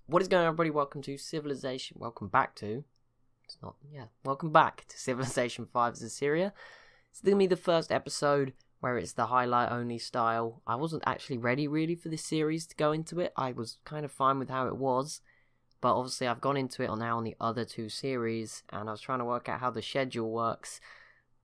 What is going on, everybody? Welcome to Civilization. Welcome back to Civilization 5's Assyria. It's going to be the first episode where it's the highlight only style. I wasn't actually ready really for this series to go into it. I was kind of fine with how it was, but obviously I've gone into it now on the other two series, and I was trying to work out how the schedule works,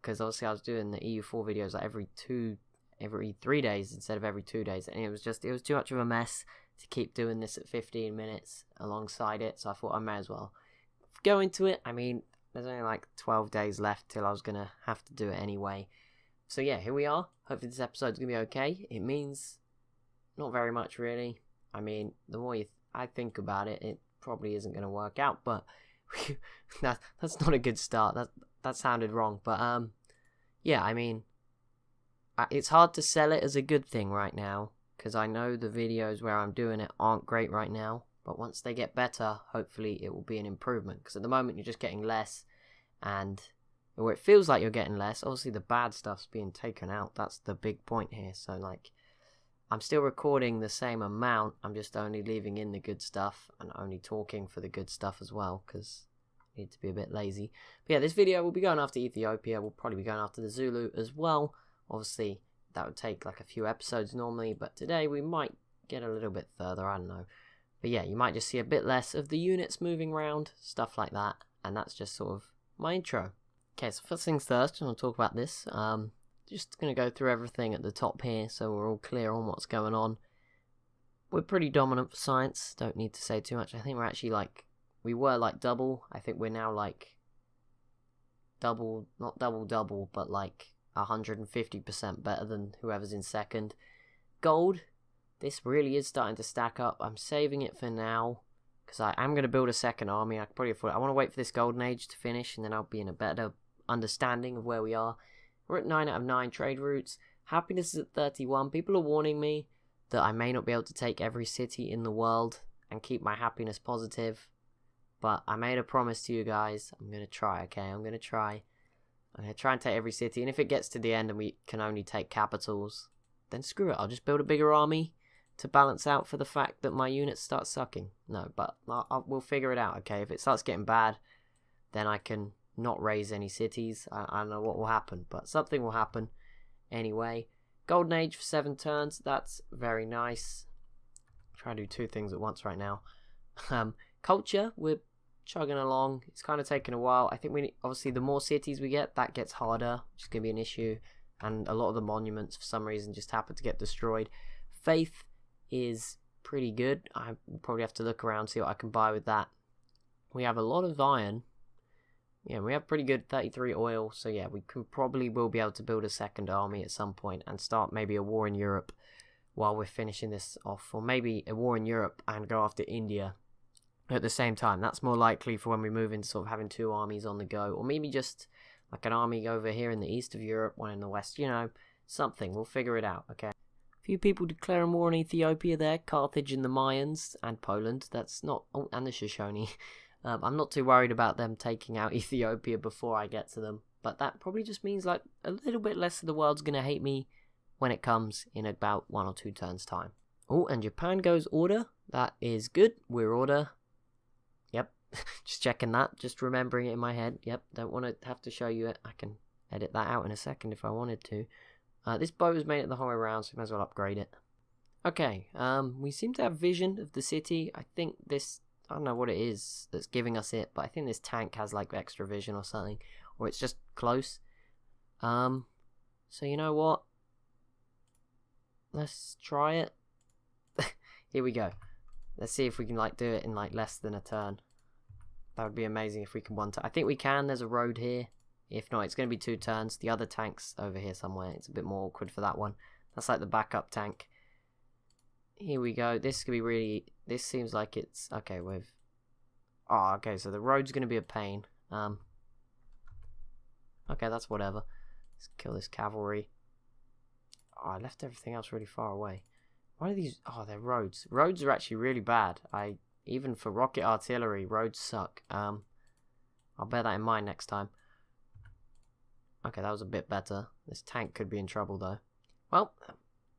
because obviously I was doing the EU4 videos like every 3 days instead of every 2 days, and it was too much of a mess to keep doing this at 15 minutes alongside it, so I thought I may as well go into it. I mean, there's only like 12 days left till I was going to have to do it anyway. So yeah, here we are. Hopefully this episode's going to be okay. It means not very much, really. I mean, the more I think about it, it probably isn't going to work out, but that's not a good start. That sounded wrong, but yeah, I mean, it's hard to sell it as a good thing right now, because I know the videos where I'm doing it aren't great right now, but once they get better, hopefully it will be an improvement, because at the moment you're just getting less, or it feels like you're getting less. Obviously the bad stuff's being taken out, that's the big point here. So like, I'm still recording the same amount, I'm just only leaving in the good stuff, and only talking for the good stuff as well, because I need to be a bit lazy. But yeah, this video will be going after Ethiopia, we'll probably be going after the Zulu as well. Obviously that would take like a few episodes normally, but today we might get a little bit further, I don't know. But yeah, you might just see a bit less of the units moving around, stuff like that, and that's just sort of my intro. Okay, so first things first, I'm going to talk about this. Just going to go through everything at the top here, so we're all clear on what's going on. We're pretty dominant for science, don't need to say too much. I think we're actually like, we were like double, I think we're now like double, not double, but like 150% better than whoever's in second. Gold, this really is starting to stack up. I'm saving it for now, because I am going to build a second army. I can probably afford it. I want to wait for this golden age to finish, and then I'll be in a better understanding of where we are. We're at 9 out of 9 trade routes. Happiness is at 31. People are warning me that I may not be able to take every city in the world and keep my happiness positive, but I made a promise to you guys. I'm going to try, okay? I'm going to try and take every city, and if it gets to the end and we can only take capitals, then screw it, I'll just build a bigger army to balance out for the fact that my units start sucking. No, but we'll figure it out, okay? If it starts getting bad, then I can not raise any cities. I don't know what will happen, but something will happen anyway. Golden Age for 7 turns, that's very nice. Try to do 2 things at once right now. Culture, we're chugging along. It's kind of taking a while. I think obviously the more cities we get, that gets harder, which is going to be an issue, and a lot of the monuments for some reason just happen to get destroyed. Faith is pretty good. I will probably have to look around, see what I can buy with that. We have a lot of iron. Yeah, we have pretty good 33 oil, so yeah, we will be able to build a second army at some point and start maybe a war in Europe while we're finishing this off, or maybe a war in Europe and go after India at the same time. That's more likely for when we move into sort of having 2 armies on the go, or maybe just like an army over here in the east of Europe, one in the west, you know, something. We'll figure it out, okay? Few people declaring war on Ethiopia there, Carthage and the Mayans, and Poland. That's not, oh, and the Shoshone. I'm not too worried about them taking out Ethiopia before I get to them, but that probably just means like a little bit less of the world's gonna hate me when it comes in about 1 or 2 turns time. Oh, and Japan goes order. That is good. We're order. Yep, just checking that, just remembering it in my head. Yep, don't want to have to show you it. I can edit that out in a second if I wanted to. This boat was made it the whole way around, so we might as well upgrade it. Okay, we seem to have vision of the city. I think this, I don't know what it is that's giving us it, but I think this tank has like extra vision or something, or it's just close. So you know what? Let's try it. Here we go. Let's see if we can like do it in like less than a turn. That would be amazing if we can one turn. I think we can. There's a road here. If not, it's going to be 2 turns. The other tank's over here somewhere. It's a bit more awkward for that one. That's like the backup tank. Here we go. This could be really... This seems like it's... Okay, we've... Oh, okay, so the road's going to be a pain. Okay, that's whatever. Let's kill this cavalry. Oh, I left everything else really far away. Why are these... Oh, they're roads. Roads are actually really bad. Even for rocket artillery, roads suck. I'll bear that in mind next time. Okay, that was a bit better. This tank could be in trouble, though. Well,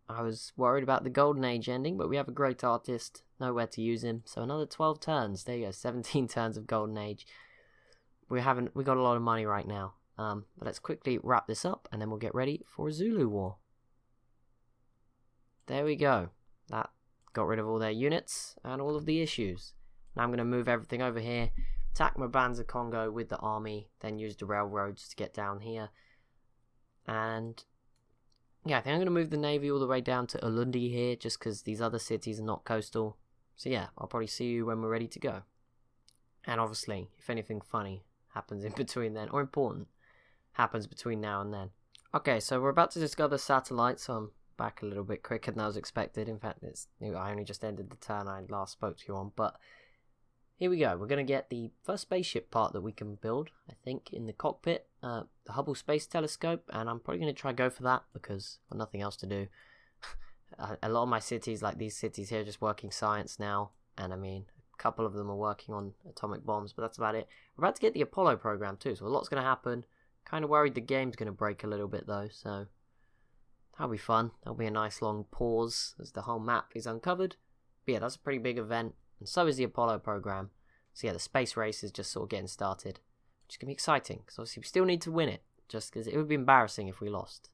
I was worried about the Golden Age ending, but we have a great artist, nowhere to use him. So another 12 turns. There you go, 17 turns of Golden Age. We got a lot of money right now. But let's quickly wrap this up, and then we'll get ready for a Zulu war. There we go. That got rid of all their units and all of the issues. Now I'm going to move everything over here, attack Mabanza Congo with the army, then use the railroads to get down here. And yeah, I think I'm going to move the navy all the way down to Ulundi here, just because these other cities are not coastal. So yeah, I'll probably see you when we're ready to go. And obviously, if anything funny happens in between then, or important happens between now and then. Okay, so we're about to discover satellites, so I'm back a little bit quicker than I was expected. In fact, I only just ended the turn I last spoke to you on, but here we go. We're going to get the first spaceship part that we can build, I think, in the cockpit, the Hubble Space Telescope, and I'm probably going to try go for that because I've got nothing else to do. A lot of my cities, like these cities here, are just working science now, and I mean, a couple of them are working on atomic bombs, but that's about it. We're about to get the Apollo program too, so a lot's going to happen. Kind of worried the game's going to break a little bit though, so that'll be fun. There'll be a nice long pause as the whole map is uncovered. But yeah, that's a pretty big event, and so is the Apollo program. So yeah, the space race is just sort of getting started, which is going to be exciting, because obviously we still need to win it, just because it would be embarrassing if we lost.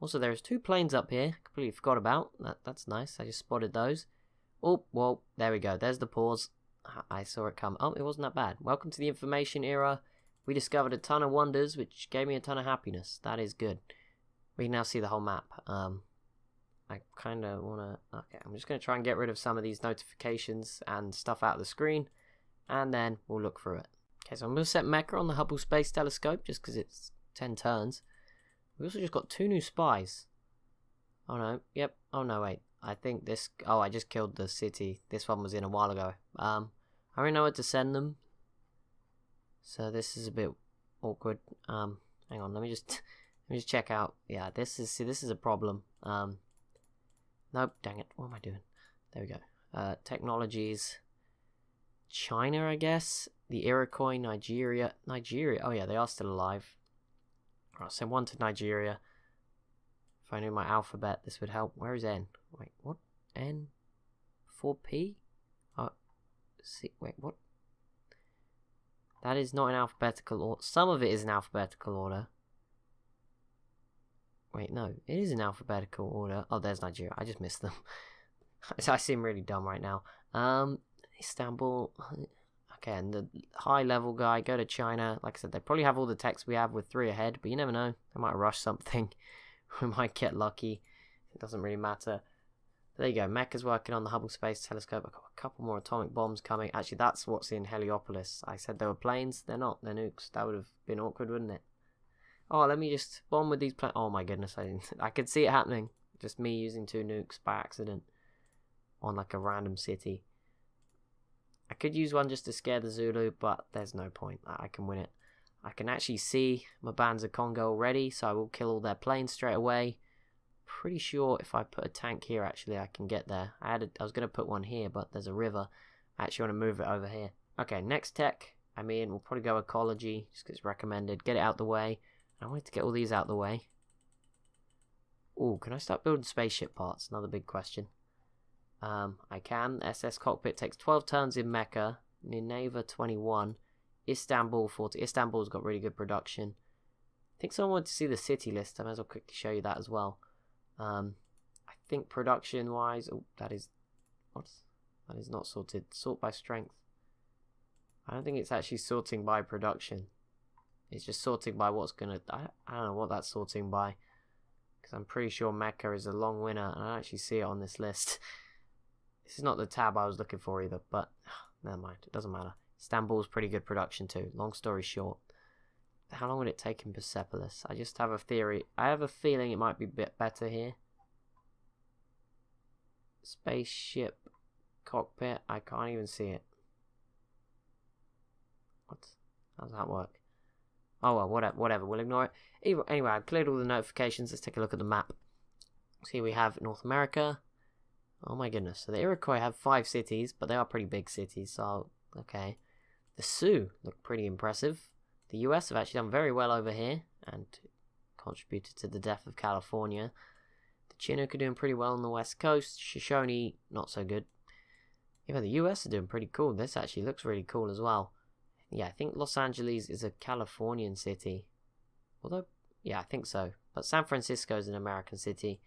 Also, there's 2 planes up here, completely forgot about. That's nice, I just spotted those. Oh, well, there we go, there's the pause. I saw it come. Oh, it wasn't that bad. Welcome to the information era. We discovered a ton of wonders, which gave me a ton of happiness. That is good. We can now see the whole map. I kind of want to... Okay, I'm just going to try and get rid of some of these notifications and stuff out of the screen, and then we'll look through it. Okay, so I'm going to set Mecca on the Hubble Space Telescope, just because it's 10 turns. We also just got 2 new spies. Oh no, yep. Oh no, wait. I think this... Oh, I just killed the city. This one was in a while ago. I already know where to send them. So this is a bit awkward. Hang on, let me just check out. Yeah, this is a problem. Nope, dang it. What am I doing? There we go. Technologies. China, I guess. The Iroquois, Nigeria. Oh yeah, they are still alive. Alright, send one to Nigeria. If I knew my alphabet, this would help. Where is N? Wait, what? N? 4P? See, wait, what? That is not in alphabetical order. Some of it is in alphabetical order. Wait, no, it is in alphabetical order. Oh, there's Nigeria. I just missed them. I seem really dumb right now. Istanbul. Okay, and the high level guy, go to China. Like I said, they probably have all the text we have with 3 ahead, but you never know. They might rush something. We might get lucky. It doesn't really matter. There you go. Mecca's working on the Hubble Space Telescope. I've got a couple more atomic bombs coming. Actually, that's what's in Heliopolis. I said they were planes. They're not. They're nukes. That would have been awkward, wouldn't it? Oh, let me just bomb with these planes. Oh my goodness, I could see it happening. Just me using 2 nukes by accident on like a random city. I could use one just to scare the Zulu, but there's no point. I can win it. I can actually see Mabanza Congo already, so I will kill all their planes straight away. Pretty sure if I put a tank here, actually, I can get there. I was going to put one here, but there's a river. I actually want to move it over here. Okay, next tech. I mean, we'll probably go ecology, just because it's recommended. Get it out the way. I wanted to get all these out the way. Oh, can I start building spaceship parts? Another big question. I can. SS Cockpit takes 12 turns in Mecca. Nineveh 21. Istanbul 40. Istanbul's got really good production. I think someone wanted to see the city list. I might as well quickly show you that as well. I think production wise, oh, that is not sorted. Sort by strength. I don't think it's actually sorting by production. It's just sorting by what's gonna. I don't know what that's sorting by, because I'm pretty sure Mecca is a long winner, and I don't actually see it on this list. This is not the tab I was looking for either, but never mind. It doesn't matter. Istanbul's pretty good production too. Long story short, how long would it take in Persepolis? I just have a theory. I have a feeling it might be a bit better here. Spaceship cockpit. I can't even see it. What? How does that work? Oh well, whatever. We'll ignore it. Anyway, I've cleared all the notifications. Let's take a look at the map. See, we have North America. Oh my goodness. So the Iroquois have 5 cities, but they are pretty big cities. So okay. The Sioux look pretty impressive. The US have actually done very well over here, and contributed to the death of California. The Chinook are doing pretty well on the west coast. Shoshone, not so good. Yeah, but the US are doing pretty cool. This actually looks really cool as well. Yeah, I think Los Angeles is a Californian city. Although, yeah, I think so. But San Francisco is an American city.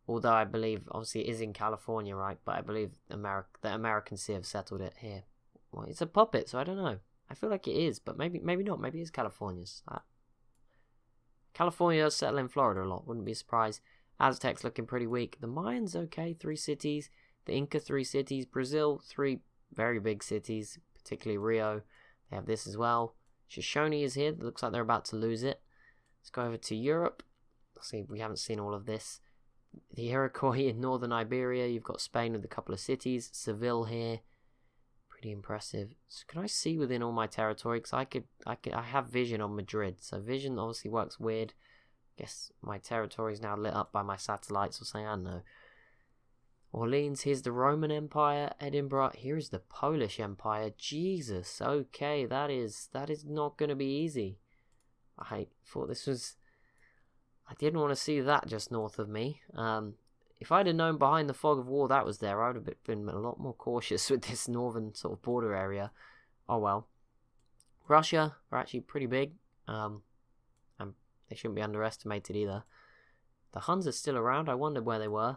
Although I believe, obviously it is in California, right? But I believe the Americans have settled it here. Well, it's a puppet, so I don't know. I feel like it is, but maybe not. Maybe it's California's. California does settle in Florida a lot. Wouldn't be surprised. Aztecs looking pretty weak. The Mayans, okay, 3 cities. The Inca, 3 cities. Brazil, 3 very big cities, particularly Rio. They have this as well. Shoshone is here. It looks like they're about to lose it. Let's go over to Europe. See, we haven't seen all of this. The Iroquois in northern Iberia. You've got Spain with a couple of cities. Seville here. Pretty impressive. So can I see within all my territory? Because I have vision on Madrid. So vision obviously works weird. Guess my territory is now lit up by my satellites or something. I don't know. Orleans, here's the Roman Empire. Edinburgh, here is the Polish Empire. Jesus, okay, that is not going to be easy. I thought this was... I didn't want to see that just north of me. If I'd have known behind the fog of war that was there, I would have been a lot more cautious with this northern sort of border area. Oh well. Russia are actually pretty big. And they shouldn't be underestimated either. The Huns are still around. I wondered where they were.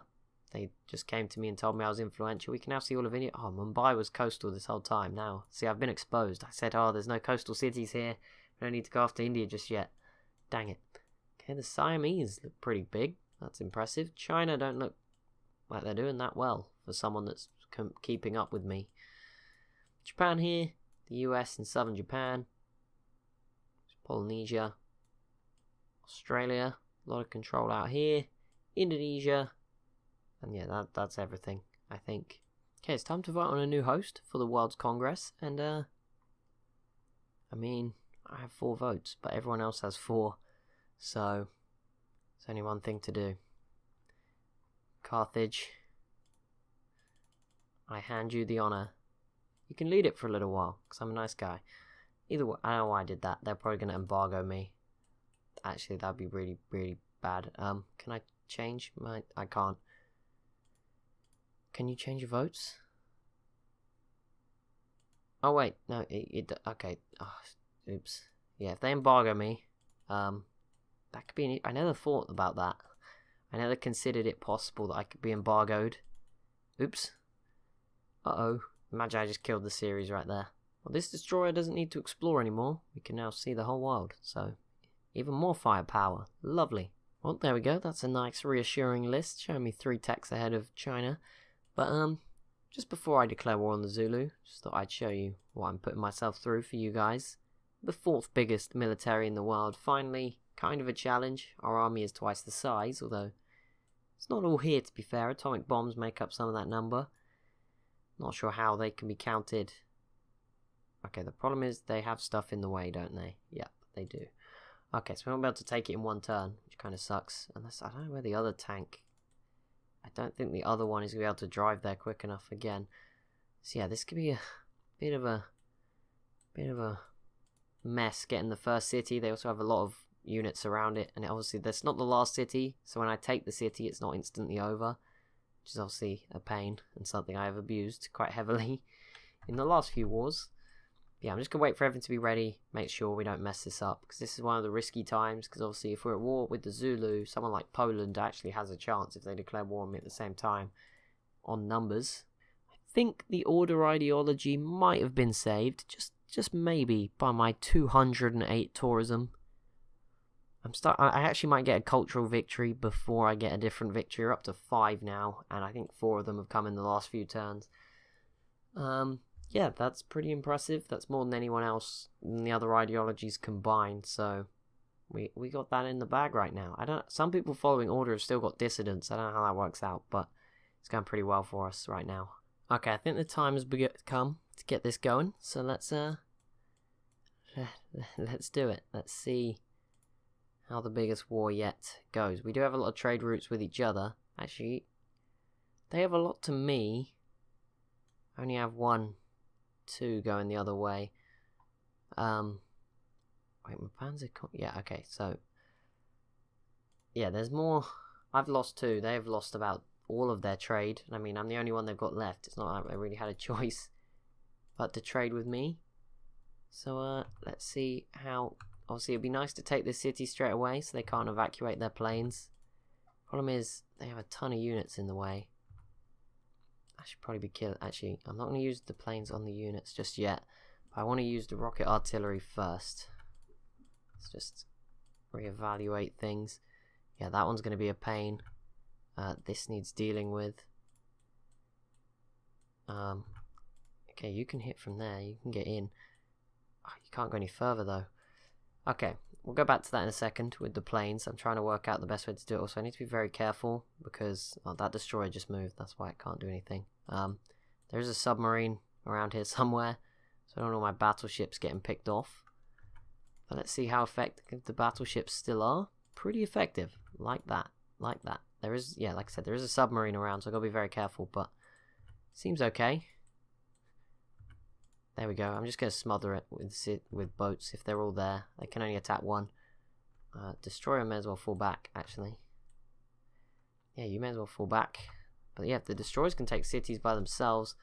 They just came to me and told me I was influential. We can now see all of India. Oh, Mumbai was coastal this whole time. Now, see, I've been exposed. I said, oh, there's no coastal cities here. We don't need to go after India just yet. Dang it. Okay, the Siamese look pretty big. That's impressive. China don't look like they're doing that well for someone that's keeping up with me. Japan here. The US and southern Japan. Polynesia. Australia. A lot of control out here. Indonesia. And yeah, that's everything, I think. Okay, it's time to vote on a new host for the World's Congress. And, I mean, I have 4 votes, but everyone else has 4. So, there's only one thing to do. Carthage, I hand you the honor. You can lead it for a little while, because I'm a nice guy. Either way, I don't know why I did that. They're probably going to embargo me. Actually, that'd be really, really bad. Can I change my... I can't. Can you change your votes? Oh wait, no, okay. Oh, oops. Yeah, if they embargo me, that could be I never thought about that. I never considered it possible that I could be embargoed. Oops. Uh-oh. Imagine I just killed the series right there. Well, this destroyer doesn't need to explore anymore. We can now see the whole world, so even more firepower. Lovely. Well, there we go. That's a nice reassuring list, showing me 3 techs ahead of China. But, just before I declare war on the Zulu, just thought I'd show you what I'm putting myself through for you guys. The 4th biggest military in the world. Finally, kind of a challenge. Our army is twice the size, although it's not all here to be fair. Atomic bombs make up some of that number. Not sure how they can be counted. Okay, the problem is they have stuff in the way, don't they? Yep, they do. Okay, so we won't be able to take it in one turn, which kind of sucks. Unless, I don't know where the other tank... I don't think the other one is going to be able to drive there quick enough again. So yeah, this could be a bit of a mess getting the first city. They also have a lot of units around it, and obviously that's not the last city, so when I take the city it's not instantly over, which is obviously a pain and something I have abused quite heavily in the last few wars. Yeah, I'm just going to wait for everything to be ready, make sure we don't mess this up, because this is one of the risky times, because obviously if we're at war with the Zulu, someone like Poland actually has a chance if they declare war on me at the same time, on numbers. I think the order ideology might have been saved, just maybe, by my 208 tourism. I actually might get a cultural victory before I get a different victory. We're up to 5 now, and I think 4 of them have come in the last few turns. Yeah, that's pretty impressive. That's more than anyone else in the other ideologies combined, so we got that in the bag right now. Some people following order have still got dissidents. I don't know how that works out, but it's going pretty well for us right now. Okay, I think the time has come to get this going, so let's do it. Let's see how the biggest war yet goes. We do have a lot of trade routes with each other. Actually, they have a lot to me. I only have 1, 2 going the other way. Wait, my panzer... Yeah, okay, so yeah, there's more. I've lost 2. They've lost about all of their trade. I mean, I'm the only one they've got left. It's not like they really had a choice but to trade with me. So let's see how. Obviously, it'd be nice to take this city straight away so they can't evacuate their planes. Problem is, they have a ton of units in the way. I should probably be killed. Actually, I'm not going to use the planes on the units just yet. But I want to use the rocket artillery first. Let's just reevaluate things. Yeah, that one's going to be a pain. This needs dealing with. Okay, you can hit from there. You can get in. Oh, you can't go any further though. Okay, we'll go back to that in a second with the planes. I'm trying to work out the best way to do it. Also, I need to be very careful because that destroyer just moved. That's why it can't do anything. There's a submarine around here somewhere, so I don't know my battleships getting picked off. But let's see how effective the battleships still are. Pretty effective, like that. There is, yeah, like I said, there is a submarine around, so I've got to be very careful. But seems okay. There we go. I'm just going to smother it with boats if they're all there. They can only attack one. Destroyer may as well fall back, actually. Yeah, you may as well fall back. But yeah, if the destroyers can take cities by themselves,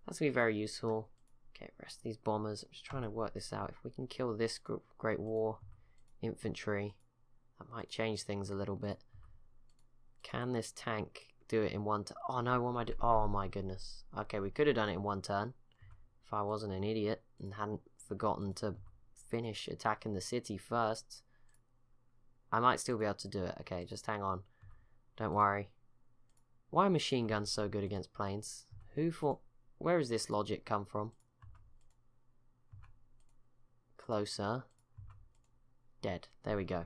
that's going to be very useful. Okay, rest of these bombers. I'm just trying to work this out. If we can kill this Great War infantry, that might change things a little bit. Can this tank do it in one turn? Oh no, what am I doing? Oh my goodness. Okay, we could have done it in one turn. If I wasn't an idiot and hadn't forgotten to finish attacking the city first, I might still be able to do it. Okay, just hang on. Don't worry. Why are machine guns so good against planes? Who thought? Where does this logic come from? Closer. Dead. There we go.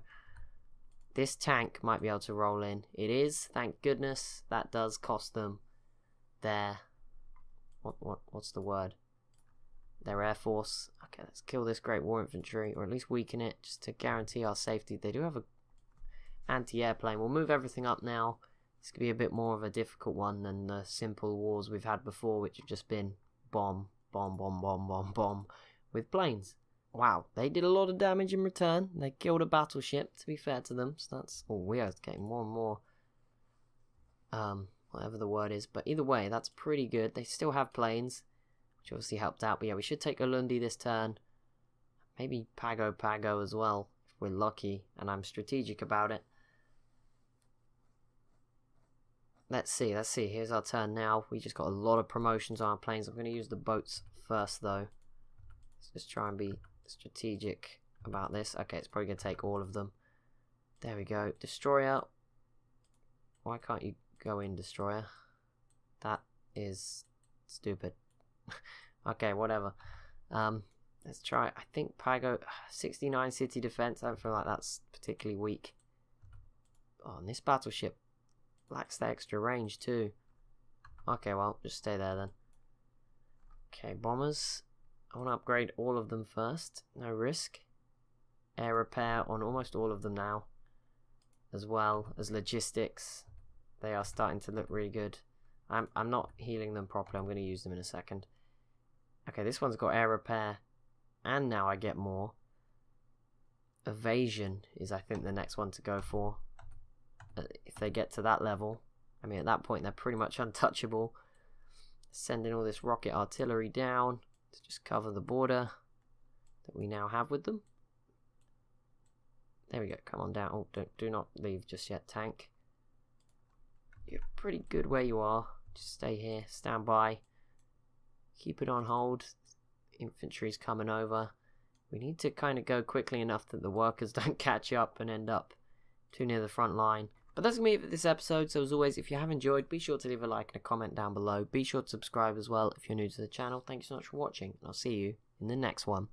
This tank might be able to roll in. It is, thank goodness. That does cost them their... What's the word? Their air force. Okay, let's kill this Great War infantry, or at least weaken it, just to guarantee our safety. They do have a anti-airplane. We'll move everything up now. This could be a bit more of a difficult one than the simple wars we've had before, which have just been bomb, bomb, bomb, bomb, bomb, bomb, with planes. Wow, they did a lot of damage in return. They killed a battleship, to be fair to them. So that's... Oh, we are getting more and more... whatever the word is. But either way, that's pretty good. They still have planes, which obviously helped out. But yeah, we should take Ulundi this turn. Maybe Pago as well, if we're lucky and I'm strategic about it. Let's see. Here's our turn now. We just got a lot of promotions on our planes. I'm going to use the boats first, though. Let's just try and be strategic about this. Okay, it's probably going to take all of them. There we go. Destroyer. Why can't you go in, Destroyer? That is stupid. Okay, whatever. Let's try. I think Pago 69 city defense. I don't feel like that's particularly weak. Oh, and this battleship lacks the extra range too. Okay, well, just stay there then. Okay, bombers. I want to upgrade all of them first. No risk. Air repair on almost all of them now, as well as logistics. They are starting to look really good. I'm not healing them properly. I'm going to use them in a second. Okay, this one's got air repair, and now I get more. Evasion is, I think, the next one to go for. If they get to that level, I mean, at that point they're pretty much untouchable. Sending all this rocket artillery down to just cover the border that we now have with them. There we go. Come on down. Oh, do not leave just yet, tank. You're pretty good where you are. Just stay here. Stand by. Keep it on hold. Infantry's coming over. We need to kind of go quickly enough that the workers don't catch up and end up too near the front line. But that's going to be it for this episode. So as always, if you have enjoyed, be sure to leave a like and a comment down below. Be sure to subscribe as well if you're new to the channel. Thank you so much for watching, and I'll see you in the next one.